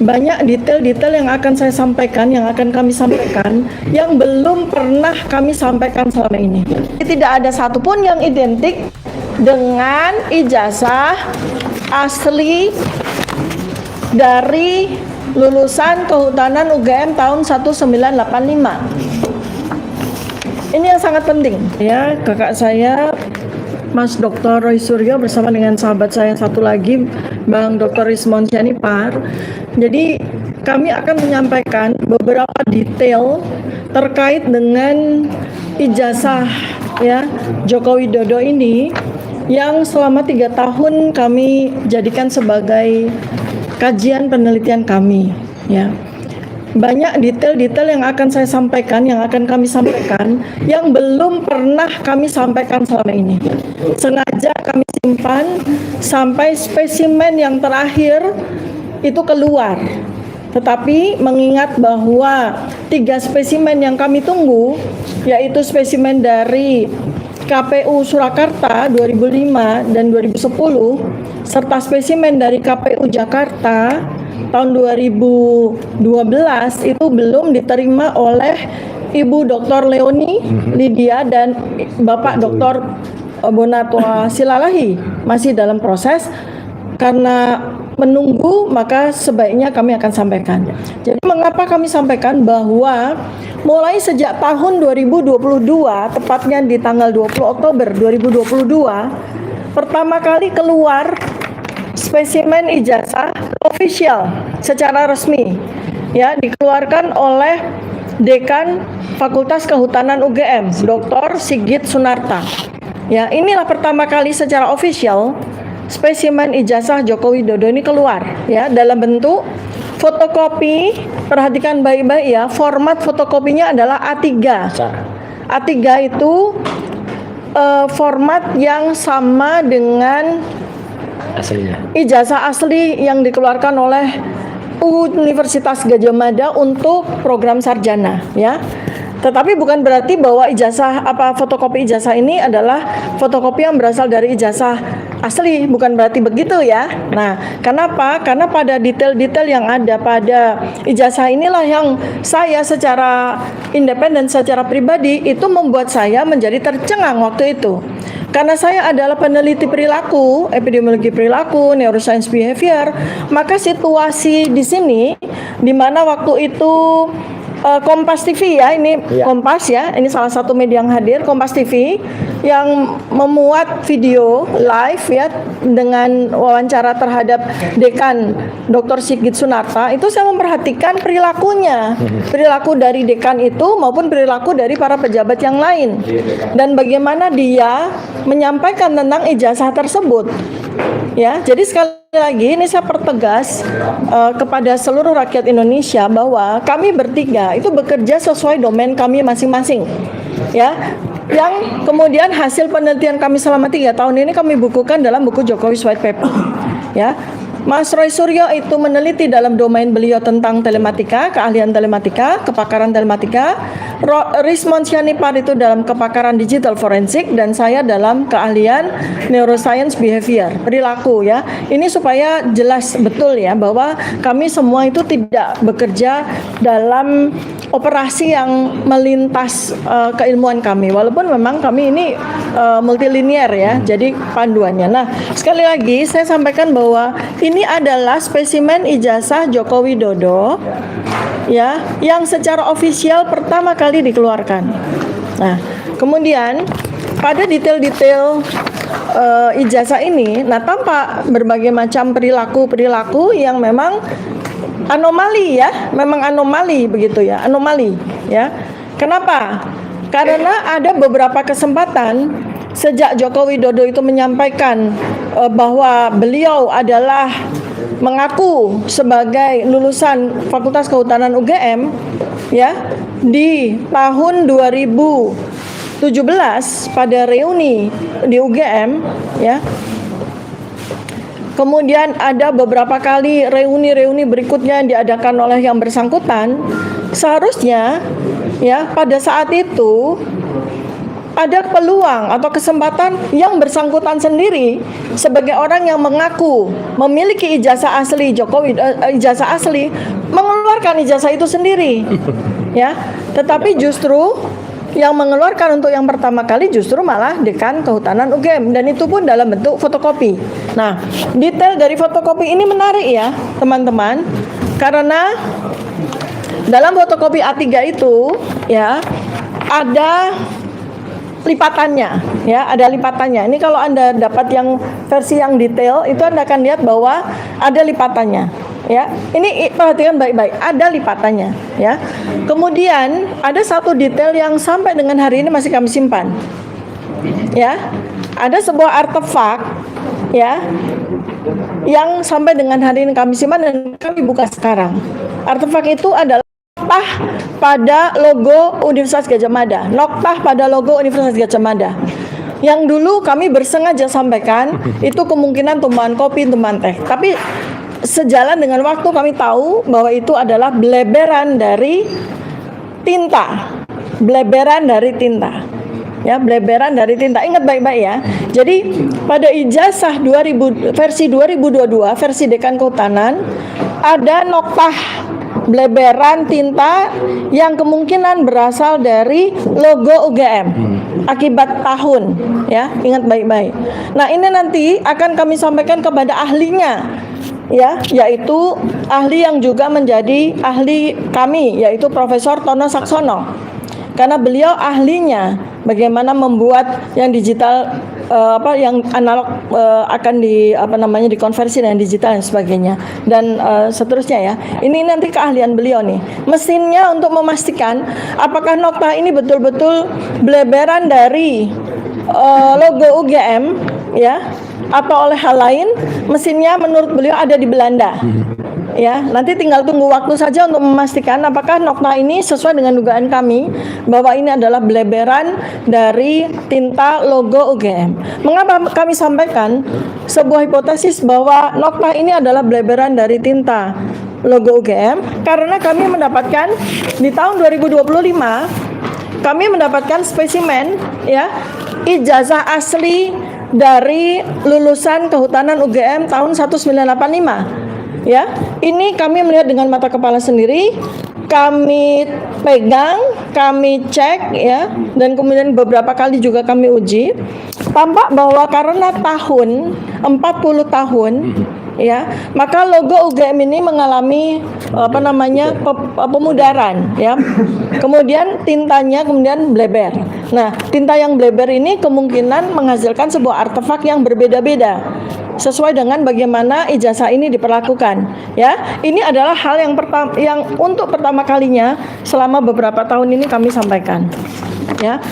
banyak detail-detail yang akan saya sampaikan, yang akan kami sampaikan, yang belum pernah kami sampaikan selama ini. Tidak ada satupun yang identik dengan ijazah asli dari lulusan Kehutanan UGM tahun 1985. Ini yang sangat penting. Ya, kakak saya Mas Dr. Roy Suryo bersama dengan sahabat saya satu lagi, Bang Dr. Rismon Sianipar. Jadi kami akan menyampaikan beberapa detail terkait dengan ijazah ya Joko Widodo ini yang selama 3 tahun kami jadikan sebagai kajian penelitian kami. Ya. Banyak detail-detail yang akan saya sampaikan, yang akan kami sampaikan, yang belum pernah kami sampaikan selama ini. Sengaja kami simpan sampai spesimen yang terakhir itu keluar. Tetapi mengingat bahwa 3 spesimen yang kami tunggu, yaitu spesimen dari KPU Surakarta 2005 dan 2010, serta spesimen dari KPU Jakarta tahun 2012 itu belum diterima oleh Ibu Dr. Leoni Lydia dan Bapak Dr. Bonatwa Silalahi, masih dalam proses. Karena menunggu, maka sebaiknya kami akan sampaikan. Jadi mengapa kami sampaikan bahwa mulai sejak tahun 2022, tepatnya di tanggal 20 Oktober 2022, pertama kali keluar spesimen ijazah official secara resmi, ya, dikeluarkan oleh Dekan Fakultas Kehutanan UGM, Dr. Sigit Sunarta. Ya, inilah pertama kali secara official spesimen ijazah Joko Widodo ini keluar, ya, dalam bentuk fotokopi. Perhatikan baik-baik ya, format fotokopinya adalah A3. A3 itu format yang sama dengan aslinya ijazah asli yang dikeluarkan oleh Universitas Gadjah Mada untuk program sarjana, ya. Tetapi bukan berarti bahwa fotokopi ijazah ini adalah fotokopi yang berasal dari ijazah asli, bukan berarti begitu ya. Nah, kenapa? Karena pada detail-detail yang ada pada ijazah inilah yang saya secara independen, secara pribadi itu membuat saya menjadi tercengang waktu itu. Karena saya adalah peneliti perilaku, epidemiologi perilaku, neuroscience behavior, maka situasi di sini di mana waktu itu Kompas TV ya, ini ya. Kompas ya, ini salah satu media yang hadir, Kompas TV yang memuat video live ya dengan wawancara terhadap Dekan Dr. Sigit Sunarta. Itu saya memperhatikan perilakunya, perilaku dari dekan itu maupun perilaku dari para pejabat yang lain, dan bagaimana dia menyampaikan tentang ijazah tersebut. Ya, jadi sekali lagi ini saya pertegas kepada seluruh rakyat Indonesia bahwa kami bertiga itu bekerja sesuai domain kami masing-masing, ya. Yang kemudian hasil penelitian kami selama 3 tahun ini kami bukukan dalam buku Jokowi's White Paper, ya. Mas Roy Suryo itu meneliti dalam domain beliau tentang telematika, keahlian telematika, kepakaran telematika. Rismon Sianipar itu dalam kepakaran digital forensik, dan saya dalam keahlian neuroscience behavior, perilaku ya. Ini supaya jelas betul ya bahwa kami semua itu tidak bekerja dalam operasi yang melintas keilmuan kami, walaupun memang kami ini multilinier ya, jadi panduannya. Nah, sekali lagi saya sampaikan bahwa ini adalah spesimen ijazah Joko Widodo ya yang secara ofisial pertama kali dikeluarkan. Nah, kemudian pada detail-detail ijazah ini, nah tampak berbagai macam perilaku yang memang anomali ya, memang anomali begitu ya, anomali ya. Kenapa? Karena ada beberapa kesempatan sejak Joko Widodo itu menyampaikan bahwa beliau adalah mengaku sebagai lulusan Fakultas Kehutanan UGM ya di tahun 2017 pada reuni di UGM ya. Kemudian ada beberapa kali reuni-reuni berikutnya yang diadakan oleh yang bersangkutan. Seharusnya ya pada saat itu ada peluang atau kesempatan yang bersangkutan sendiri sebagai orang yang mengaku memiliki ijazah asli Jokowi, ijazah asli, mengeluarkan ijazah itu sendiri, ya. Tetapi justru yang mengeluarkan untuk yang pertama kali justru malah Dekan Kehutanan UGM, dan itu pun dalam bentuk fotokopi. Nah, detail dari fotokopi ini menarik ya, teman-teman, karena dalam fotokopi A3 itu ya ada lipatannya, ya, ada lipatannya. Ini kalau Anda dapat yang versi yang detail itu Anda akan lihat bahwa ada lipatannya, ya. Ini perhatikan baik-baik, ada lipatannya, ya. Kemudian ada satu detail yang sampai dengan hari ini masih kami simpan, ya. Ada sebuah artefak, ya, yang sampai dengan hari ini kami simpan dan kami buka sekarang. Artefak itu adalah noktah pada logo Universitas Gadjah Mada, noktah pada logo Universitas Gadjah Mada. Yang dulu kami bersengaja sampaikan itu kemungkinan tumpahan kopi, tumpahan teh. Tapi sejalan dengan waktu kami tahu bahwa itu adalah bleberan dari tinta, bleberan dari tinta. Ya, bleberan dari tinta. Ingat baik-baik ya. Jadi pada ijazah versi 2022 versi Dekan Kehutanan ada noktah bleberan tinta yang kemungkinan berasal dari logo UGM akibat tahun, ya, ingat baik-baik. Nah, ini nanti akan kami sampaikan kepada ahlinya, ya, yaitu ahli yang juga menjadi ahli kami, yaitu Profesor Tono Saksono, karena beliau ahlinya bagaimana membuat yang digital, yang analog akan dikonversi dengan digital dan sebagainya, dan seterusnya, ya. Ini nanti keahlian beliau nih. Mesinnya untuk memastikan apakah noktah ini betul-betul bleberan dari logo UGM, ya, atau oleh hal lain. Mesinnya menurut beliau ada di Belanda. Ya, nanti tinggal tunggu waktu saja untuk memastikan apakah noktah ini sesuai dengan dugaan kami bahwa ini adalah bleberan dari tinta logo UGM. Mengapa kami sampaikan sebuah hipotesis bahwa noktah ini adalah bleberan dari tinta logo UGM? Karena kami mendapatkan di tahun 2025 kami mendapatkan spesimen, ya, ijazah asli dari lulusan Kehutanan UGM tahun 1985. Ya, ini kami melihat dengan mata kepala sendiri, kami pegang, kami cek, ya, dan kemudian beberapa kali juga kami uji. Tampak bahwa karena tahun 40 tahun, ya, maka logo UGM ini mengalami pemudaran, ya. Kemudian tintanya kemudian bleber. Nah, tinta yang bleber ini kemungkinan menghasilkan sebuah artefak yang berbeda-beda sesuai dengan bagaimana ijazah ini diperlakukan, ya. Ini adalah hal yang untuk pertama kalinya selama beberapa tahun ini kami sampaikan, ya.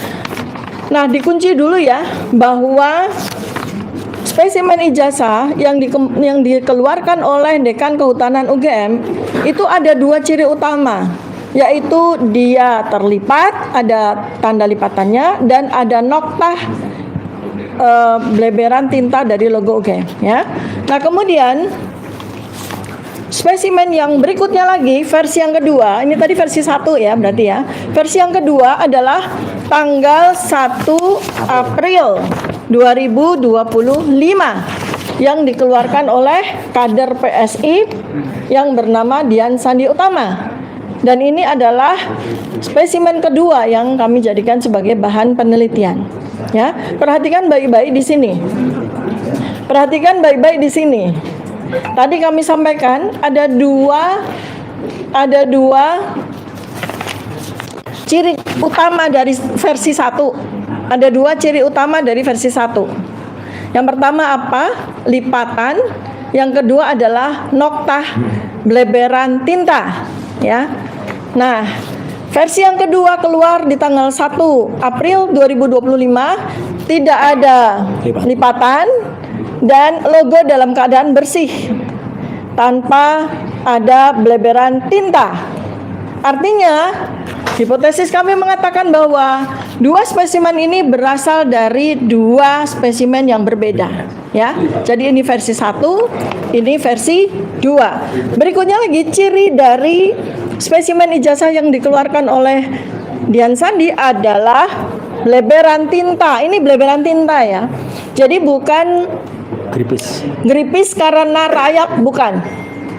Nah, dikunci dulu ya bahwa spesimen ijazah yang dikeluarkan oleh Dekan Kehutanan UGM itu ada dua ciri utama, yaitu dia terlipat, ada tanda lipatannya, dan ada noktah bleberan tinta dari logo UGM, ya. Nah, kemudian spesimen yang berikutnya lagi, versi yang kedua, ini tadi versi 1 ya, berarti ya. Versi yang kedua adalah tanggal 1 April 2025 yang dikeluarkan oleh kader PSI yang bernama Dian Sandi Utama. Dan ini adalah spesimen kedua yang kami jadikan sebagai bahan penelitian. Ya, perhatikan baik-baik di sini. Perhatikan baik-baik di sini. Tadi kami sampaikan ada dua ciri utama dari versi 1. Ada dua ciri utama dari versi 1. Yang pertama apa? Lipatan. Yang kedua adalah noktah bleberan tinta, ya. Nah, versi yang kedua keluar di tanggal 1 April 2025, tidak ada lipatan dan logo dalam keadaan bersih tanpa ada bleberan tinta. Artinya, hipotesis kami mengatakan bahwa dua spesimen ini berasal dari dua spesimen yang berbeda, ya. Jadi ini versi 1, ini versi 2. Berikutnya lagi ciri dari spesimen ijazah yang dikeluarkan oleh Dian Sandi adalah Bleberan tinta. Ini bleberan tinta ya. Jadi bukan gripis karena rayap, bukan.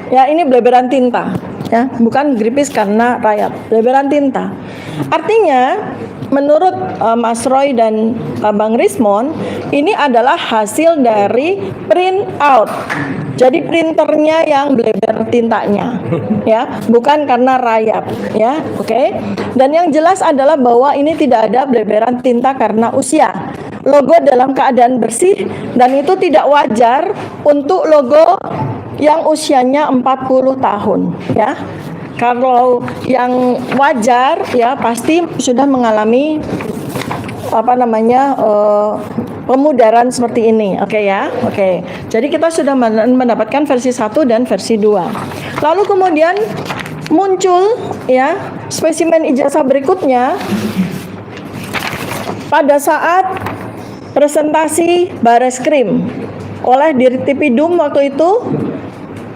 Ya, ini bleberan tinta. Ya, bukan gripis karena rayap. Bleberan tinta. Artinya menurut Mas Roy dan Bang Rismon, ini adalah hasil dari print out. Jadi printernya yang bleber tintanya, ya, bukan karena rayap, ya, oke. Dan yang jelas adalah bahwa ini tidak ada bleberan tinta karena usia. Logo dalam keadaan bersih dan itu tidak wajar untuk logo yang usianya 40 tahun, ya. Kalau yang wajar, ya, pasti sudah mengalami pemudaran seperti ini, oke ya, oke. Jadi kita sudah mendapatkan versi 1 dan versi 2. Lalu kemudian muncul ya spesimen ijazah berikutnya pada saat presentasi Bareskrim oleh Dirtipidum waktu itu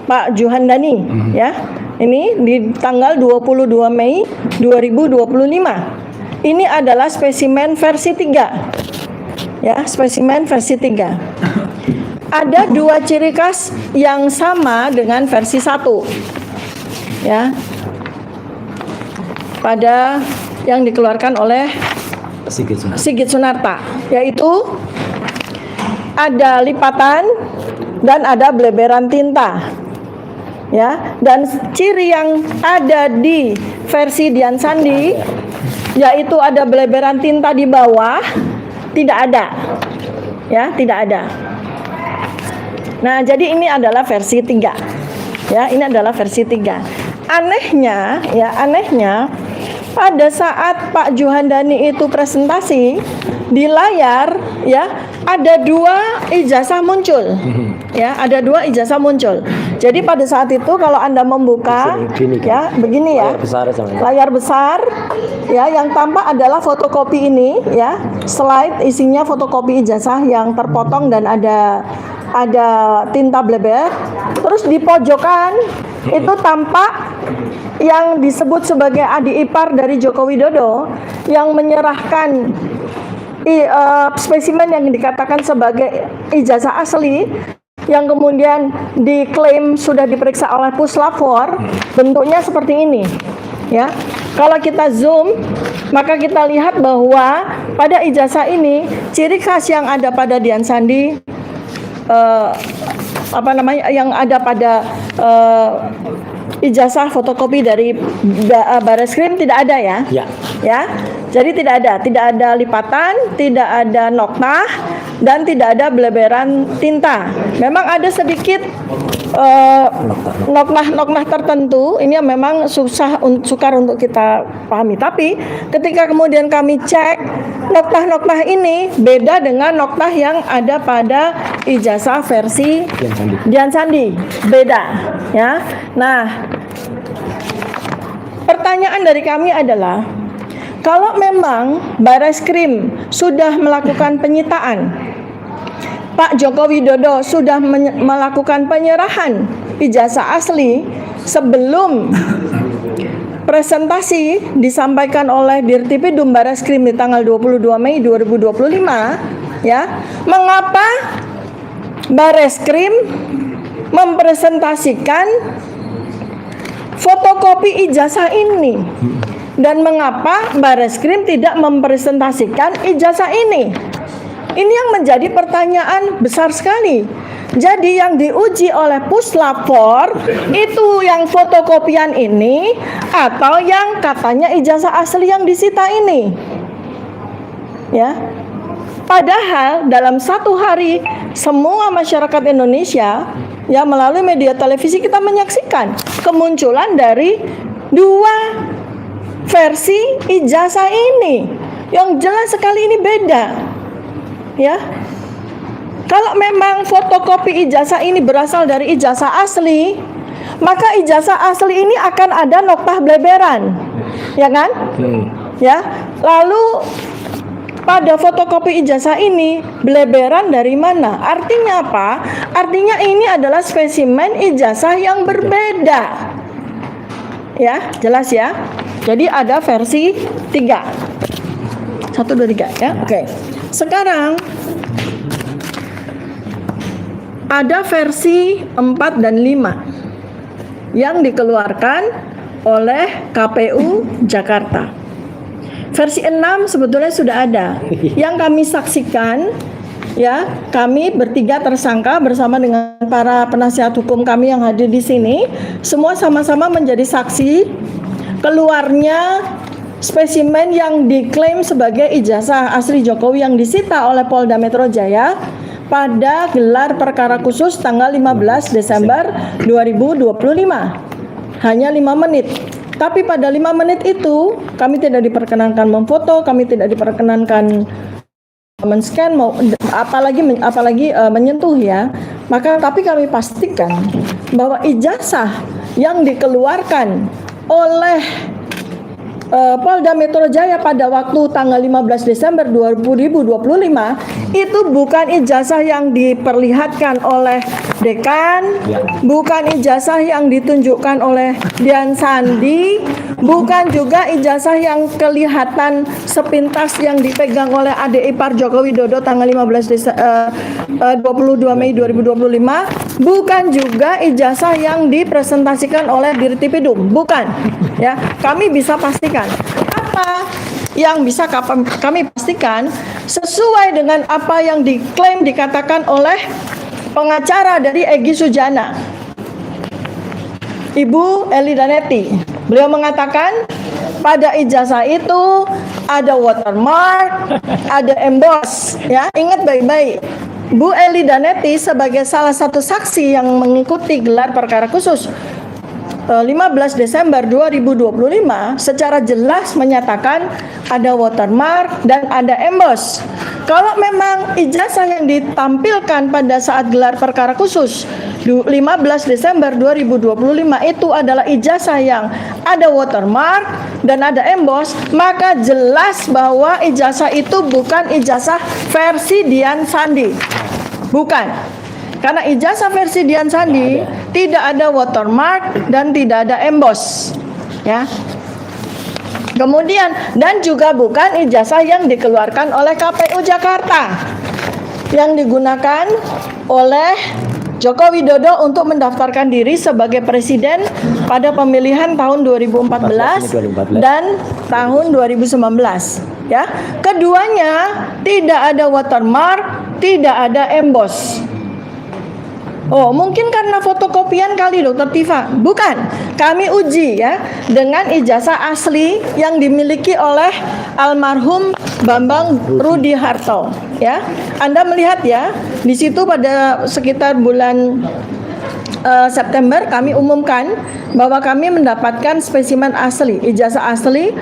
Pak Juhandani, ya. Ini di tanggal 22 Mei 2025. Ini adalah spesimen versi 3. Ya, spesimen versi 3. Ada 2 ciri khas yang sama dengan versi 1. Ya. Pada yang dikeluarkan oleh Sigit Sunarta, yaitu ada lipatan dan ada bleberan tinta. Ya, dan ciri yang ada di versi Dian Sandi yaitu ada bleberan tinta di bawah, tidak ada. Ya, tidak ada. Nah, jadi ini adalah versi 3. Ya, ini adalah versi 3. Anehnya pada saat Pak Juhandani itu presentasi di layar, ya, ada 2 ijazah muncul. Ya, ada 2 ijazah muncul. Jadi pada saat itu kalau Anda membuka, ya, begini ya, layar besar, ya, yang tampak adalah fotokopi ini, ya, slide isinya fotokopi ijazah yang terpotong dan ada tinta bleber. Terus di pojokan itu tampak yang disebut sebagai adik ipar dari Joko Widodo yang menyerahkan spesimen yang dikatakan sebagai ijazah asli yang kemudian diklaim sudah diperiksa oleh Puslap 4, bentuknya seperti ini, ya. Kalau kita zoom, maka kita lihat bahwa pada ijazah ini ciri khas yang ada pada Dian Sandi, yang ada pada ijazah fotokopi dari Bareskrim tidak ada, ya. Ya. Jadi tidak ada lipatan, tidak ada noktah, dan tidak ada bleberan tinta. Memang ada sedikit noktah tertentu, ini memang sukar untuk kita pahami. Tapi ketika kemudian kami cek, noktah ini beda dengan noktah yang ada pada ijazah versi Dian Sandi, beda, ya. Nah, pertanyaan dari kami adalah, kalau memang Bareskrim sudah melakukan penyitaan, Pak Joko Widodo sudah melakukan penyerahan ijazah asli sebelum presentasi disampaikan oleh Dirtipidum Bareskrim di tanggal 22 Mei 2025, ya, mengapa Bareskrim mempresentasikan fotokopi ijazah ini? Dan mengapa Bareskrim tidak mempresentasikan ijazah ini? Ini yang menjadi pertanyaan besar sekali. Jadi yang diuji oleh Puslap 4 itu yang fotokopian ini atau yang katanya ijazah asli yang disita ini? Ya. Padahal dalam 1 hari semua masyarakat Indonesia, ya, melalui media televisi kita menyaksikan kemunculan dari 2 versi ijazah ini yang jelas sekali ini beda, ya. Kalau memang fotokopi ijazah ini berasal dari ijazah asli, maka ijazah asli ini akan ada noktah bleberan, ya kan? Ya. Lalu pada fotokopi ijazah ini bleberan dari mana? Artinya apa? Artinya ini adalah spesimen ijazah yang berbeda. Ya, jelas ya. Jadi ada versi 3. 1, 2, 3 ya. Oke. Sekarang ada versi 4 dan 5 yang dikeluarkan oleh KPU Jakarta. Versi 6 sebetulnya sudah ada. Yang kami saksikan, ya, kami bertiga tersangka bersama dengan para penasihat hukum kami yang hadir di sini, semua sama-sama menjadi saksi keluarnya spesimen yang diklaim sebagai ijazah asli Jokowi yang disita oleh Polda Metro Jaya pada gelar perkara khusus tanggal 15 Desember 2025. Hanya 5 menit. Tapi pada 5 menit itu kami tidak diperkenankan memfoto, kami tidak diperkenankan men-scan, apalagi menyentuh ya. Maka tapi kami pastikan bahwa ijazah yang dikeluarkan oleh Polda Metro Jaya pada waktu tanggal 15 Desember 2025 itu bukan ijazah yang diperlihatkan oleh dekan, bukan ijazah yang ditunjukkan oleh Dian Sandi, bukan juga ijazah yang kelihatan sepintas yang dipegang oleh adik ipar Joko Widodo tanggal 22 Mei 2025, bukan juga ijazah yang dipresentasikan oleh Dirtipidum, bukan. Ya, kami bisa pastikan apa yang bisa kami pastikan sesuai dengan apa yang diklaim dikatakan oleh pengacara dari Egy Sujana, Ibu Eli Danetti. Beliau mengatakan pada ijazah itu ada watermark, ada emboss, ya, ingat baik-baik. Bu Eli Danetti sebagai salah satu saksi yang mengikuti gelar perkara khusus 15 Desember 2025 secara jelas menyatakan ada watermark dan ada emboss. Kalau memang ijazah yang ditampilkan pada saat gelar perkara khusus 15 Desember 2025 itu adalah ijazah yang ada watermark dan ada emboss, maka jelas bahwa ijazah itu bukan ijazah versi Dian Sandi. Bukan. Karena ijazah versi Dian Sandi tidak ada watermark dan tidak ada emboss, ya. Kemudian dan juga bukan ijazah yang dikeluarkan oleh KPU Jakarta yang digunakan oleh Joko Widodo untuk mendaftarkan diri sebagai presiden pada pemilihan tahun 2014 dan tahun 2019, ya. Keduanya tidak ada watermark, tidak ada emboss. Oh, mungkin karena fotokopian kali, Dokter Tifa. Bukan. Kami uji ya dengan ijazah asli yang dimiliki oleh almarhum Bambang Rudi Harto, ya. Anda melihat ya, di situ pada sekitar bulan September kami umumkan bahwa kami mendapatkan spesimen asli, ijazah asli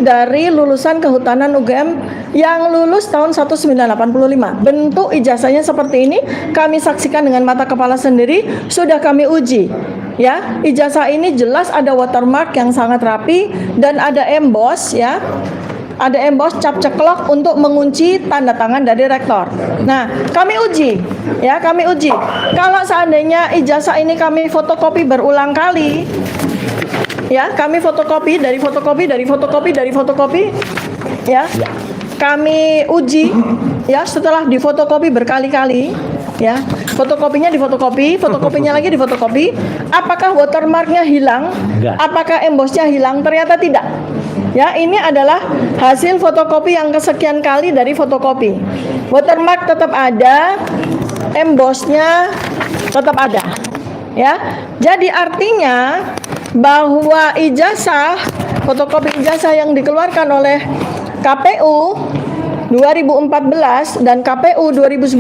dari lulusan kehutanan UGM yang lulus tahun 1985. Bentuk ijazahnya seperti ini, kami saksikan dengan mata kepala sendiri, sudah kami uji. Ya, ijazah ini jelas ada watermark yang sangat rapi dan ada emboss, ya. Ada emboss cap ceklok untuk mengunci tanda tangan dari rektor. Nah, kami uji, ya, kami uji. Kalau seandainya ijazah ini kami fotokopi berulang kali, ya, kami fotokopi, ya, kami uji, ya, setelah difotokopi berkali-kali, ya, fotokopinya lagi difotokopi, apakah watermarknya hilang, apakah embossnya hilang? Ternyata tidak. Ya, ini adalah hasil fotokopi yang kesekian kali dari fotokopi. Watermark tetap ada, embossnya tetap ada. Ya, jadi artinya bahwa ijazah, fotokopi ijazah yang dikeluarkan oleh KPU 2014 dan KPU 2019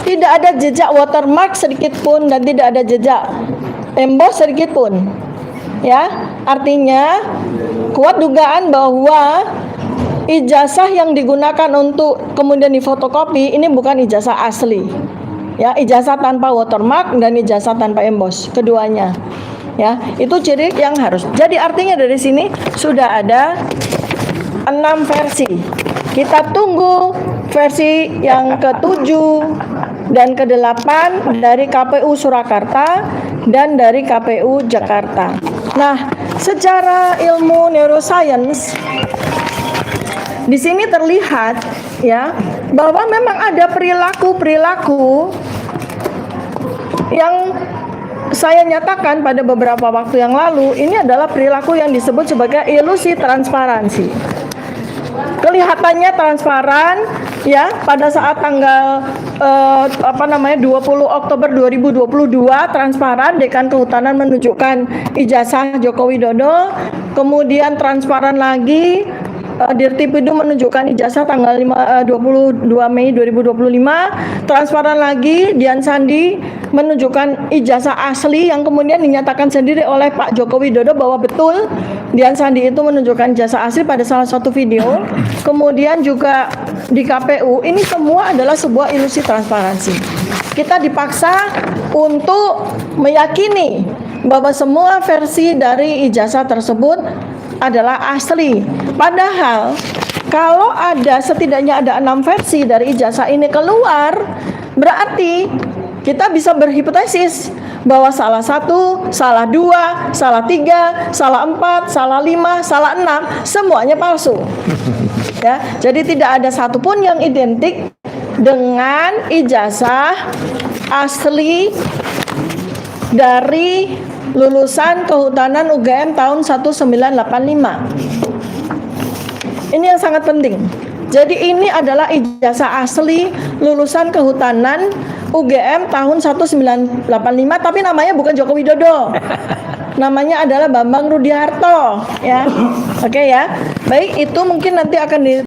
tidak ada jejak watermark sedikit pun dan tidak ada jejak emboss sedikit pun. Ya, artinya kuat dugaan bahwa ijazah yang digunakan untuk kemudian difotokopi ini bukan ijazah asli. Ya, ijazah tanpa watermark dan ijazah tanpa emboss, keduanya. Ya, itu ciri yang harus. Jadi artinya dari sini sudah ada 6 versi. Kita tunggu versi yang ke-7 dan ke-8 dari KPU Surakarta dan dari KPU Jakarta. Nah, secara ilmu neuroscience di sini terlihat ya bahwa memang ada perilaku-perilaku yang saya nyatakan pada beberapa waktu yang lalu. Ini adalah perilaku yang disebut sebagai ilusi transparansi. Kelihatannya transparan ya pada saat tanggal 20 Oktober 2022 transparan Dekan Kehutanan menunjukkan ijazah Joko Widodo, kemudian transparan lagi Dirtipidum menunjukkan ijazah tanggal 22 Mei 2025, transparan lagi Dian Sandi menunjukkan ijazah asli yang kemudian dinyatakan sendiri oleh Pak Joko Widodo bahwa betul Dian Sandi itu menunjukkan ijazah asli pada salah satu video. Kemudian juga di KPU, ini semua adalah sebuah ilusi transparansi. Kita dipaksa untuk meyakini bahwa semua versi dari ijazah tersebut adalah asli. Padahal kalau setidaknya ada 6 versi dari ijazah ini keluar, berarti kita bisa berhipotesis bahwa salah 1, salah 2, salah 3, salah 4, salah 5, salah 6 semuanya palsu. Ya, jadi tidak ada satupun yang identik dengan ijazah asli dari lulusan Kehutanan UGM tahun 1985. Ini yang sangat penting. Jadi ini adalah ijazah asli lulusan Kehutanan UGM tahun 1985, tapi namanya bukan Joko Widodo. Namanya adalah Bambang Rudiharto, ya. Oke ya. Baik, itu mungkin nanti akan